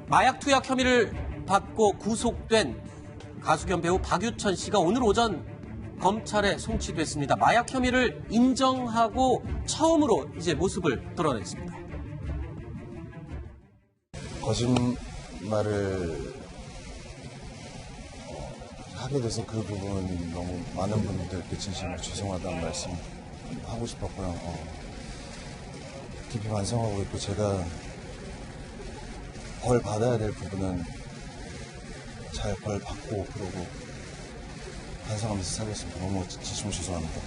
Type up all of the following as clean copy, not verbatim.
마약 투약 혐의를 받고 구속된 가수 겸 배우 박유천 씨가 오늘 오전 검찰에 송치됐습니다. 마약 혐의를 인정하고 처음으로 이제 모습을 드러냈습니다. 거짓말을 하게 돼서 그 부분 너무 많은 분들께 진심으로 죄송하다는 말씀 하고 싶었고요. 깊이 반성하고 있고 제가 벌 받아야 될 부분은 잘 벌 받고 그러고 반성하면서 살겠습니다. 너무 진심으로 죄송합니다.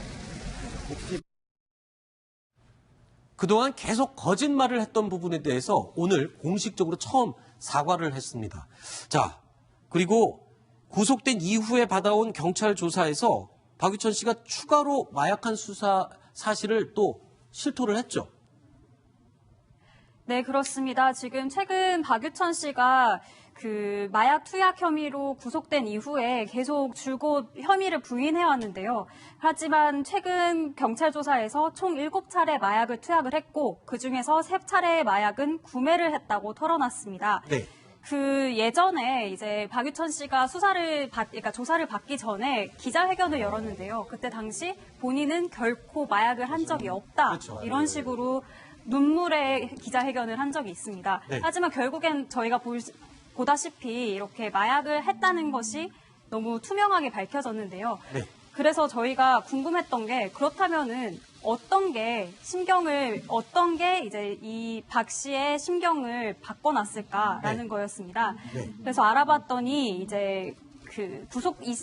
그동안 계속 거짓말을 했던 부분에 대해서 오늘 공식적으로 처음 사과를 했습니다. 자, 그리고 구속된 이후에 받아온 경찰 조사에서 박유천 씨가 추가로 마약한 수사 사실을 또 실토를 했죠. 네, 그렇습니다. 지금 최근 박유천 씨가 그 마약 투약 혐의로 구속된 이후에 계속 줄곧 혐의를 부인해왔는데요. 하지만 최근 경찰 조사에서 총 7차례 마약을 투약을 했고 그중에서 3차례의 마약은 구매를 했다고 털어놨습니다. 네. 그 예전에 이제 박유천 씨가 그러니까 조사를 받기 전에 기자회견을 열었는데요. 그때 당시 본인은 결코 마약을 한 적이 없다. 그렇죠. 이런 식으로 눈물의 기자회견을 한 적이 있습니다. 네. 하지만 결국엔 저희가 보다시피 이렇게 마약을 했다는 것이 너무 투명하게 밝혀졌는데요. 네. 그래서 저희가 궁금했던 게 그렇다면은 어떤 게 이제 이 박 씨의 심경을 바꿔놨을까라는 네. 거였습니다. 네. 그래서 알아봤더니 이제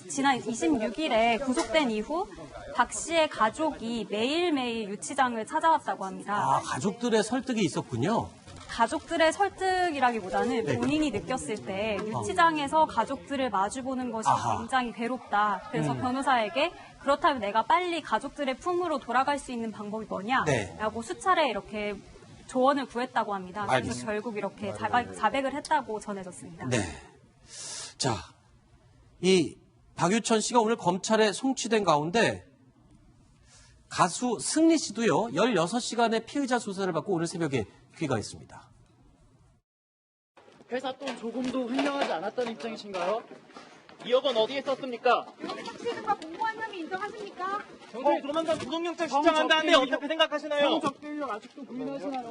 지난 26일에 구속된 이후 박 씨의 가족이 매일매일 유치장을 찾아왔다고 합니다. 아, 가족들의 설득이 있었군요. 가족들의 설득이라기보다는 네. 본인이 느꼈을 때 유치장에서 가족들을 마주보는 것이 아하. 굉장히 괴롭다. 그래서 변호사에게 그렇다면 내가 빨리 가족들의 품으로 돌아갈 수 있는 방법이 뭐냐라고 네. 수차례 이렇게 조언을 구했다고 합니다. 그래서 알겠습니다. 결국 이렇게 자백을 했다고 전해졌습니다. 네. 자, 이 박유천 씨가 오늘 검찰에 송치된 가운데 가수 승리 씨도요, 16시간의 피의자 조사를 받고 오늘 새벽에 귀가했습니다. 회사 돈 조금도 횡령하지 않았다는 입장이신가요? 2억 원 어디에 썼습니까? 확실과 공무원 혐의 인정하십니까? 경찰이 조만간 구속영장 신청한다는데 어떻게 생각하시나요? 성적대역 아직도 부인하시나요?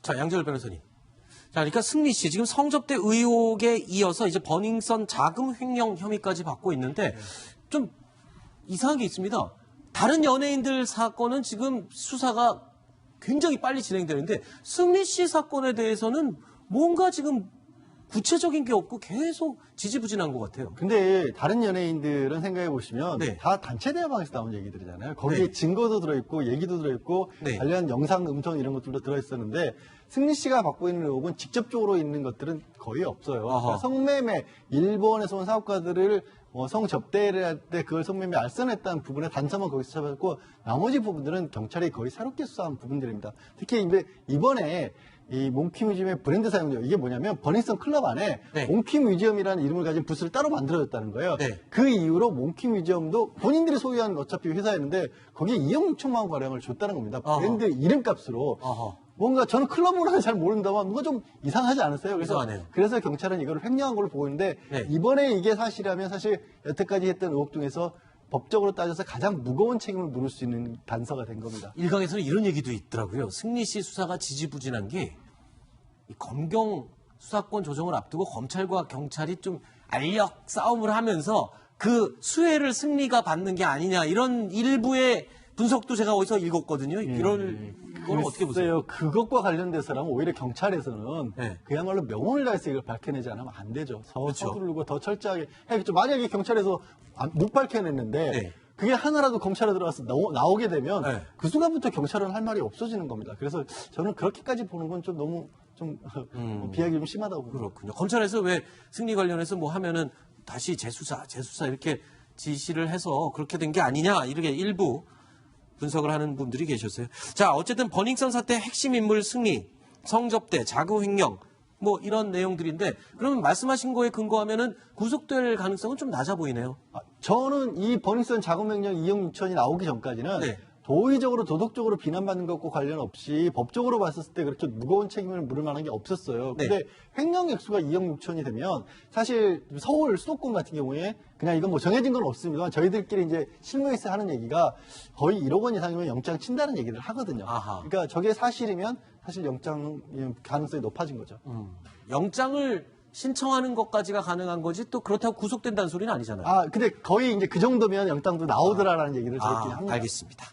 자, 양재열 변호사님. 자, 그러니까 승리 씨 지금 성접대 의혹에 이어서 이제 버닝썬 자금 횡령 혐의까지 받고 있는데 좀 이상한 게 있습니다. 다른 연예인들 사건은 지금 수사가 굉장히 빨리 진행되는데 승리 씨 사건에 대해서는 뭔가 지금 구체적인 게 없고 계속 지지부진한 것 같아요. 근데 다른 연예인들은 생각해 보시면 네. 다 단체 대화방에서 나온 얘기들이잖아요. 거기에 네. 증거도 들어있고 얘기도 들어있고 네. 관련 영상, 음성 이런 것들도 들어있었는데 승리 씨가 받고 있는 의혹은 직접적으로 있는 것들은 거의 없어요. 그러니까 성매매, 일본에서 온 사업가들을 성접대를 할 때 그걸 성매매 알선했다는 부분에 단서만 거기서 찾아봤고 나머지 부분들은 경찰이 거의 새롭게 수사한 부분들입니다. 특히 이번에 이 몽키 뮤지엄의 브랜드 사용료 이게 뭐냐면 버닝썬 클럽 안에 네. 몽키 뮤지엄이라는 이름을 가진 부스를 따로 만들어졌다는 거예요. 네. 그 이후로 몽키 뮤지엄도 본인들이 소유한 어차피 회사였는데 거기에 2억 6천만 원 가량을 줬다는 겁니다. 브랜드 이름값으로. 뭔가 저는 클럽 문화를 잘 모른다만 뭔가 좀 이상하지 않았어요. 이상하네요. 그래서 경찰은 이걸 횡령한 걸로 보고 있는데 네. 이번에 이게 사실이라면 사실 여태까지 했던 의혹 중에서 법적으로 따져서 가장 무거운 책임을 물을 수 있는 단서가 된 겁니다. 일각에서는 이런 얘기도 있더라고요. 승리 씨 수사가 지지부진한 게 이 검경 수사권 조정을 앞두고 검찰과 경찰이 좀 알력 싸움을 하면서 그 수혜를 승리가 받는 게 아니냐 이런 일부의 분석도 제가 어디서 읽었거든요. 이런 건 어떻게 보세요? 그것과 관련돼서라면 오히려 경찰에서는 네. 그야말로 명운을 다해서 이걸 밝혀내지 않으면 안 되죠. 그렇죠. 서두르고 더 철저하게 해야겠죠. 만약에 경찰에서 못 밝혀냈는데 네. 그게 하나라도 검찰에 들어가서 나오게 되면 네. 그 순간부터 경찰은 할 말이 없어지는 겁니다. 그래서 저는 그렇게까지 보는 건 좀 너무 비약이 좀 심하다고 봅니다. 그렇군요. 검찰에서 왜 승리 관련해서 뭐 하면은 다시 재수사 이렇게 지시를 해서 그렇게 된 게 아니냐 이렇게 일부 분석을 하는 분들이 계셨어요. 자, 어쨌든 버닝썬 사태 핵심 인물 승리, 성접대, 자구횡령 뭐 이런 내용들인데 그러면 말씀하신 거에 근거하면은 구속될 가능성은 좀 낮아 보이네요. 저는 이 버닝썬 자금횡령 2억 6천이 나오기 전까지는 네. 도의적으로 도덕적으로 비난받는 것과 관련 없이 법적으로 봤을 때 그렇게 무거운 책임을 물을 만한 게 없었어요. 근데 네. 횡령 액수가 2억 6천이 되면 사실 서울 수도권 같은 경우에 그냥 이건 뭐 정해진 건 없습니다만 저희들끼리 이제 실무에서 하는 얘기가 거의 1억 원 이상이면 영장 친다는 얘기를 하거든요. 아하. 그러니까 저게 사실이면 사실 영장 가능성이 높아진 거죠. 영장을 신청하는 것까지가 가능한 거지 또 그렇다고 구속된다는 소리는 아니잖아요. 근데 거의 이제 그 정도면 영장도 나오더라라는 얘기를 저희끼리 합니다. 알겠습니다.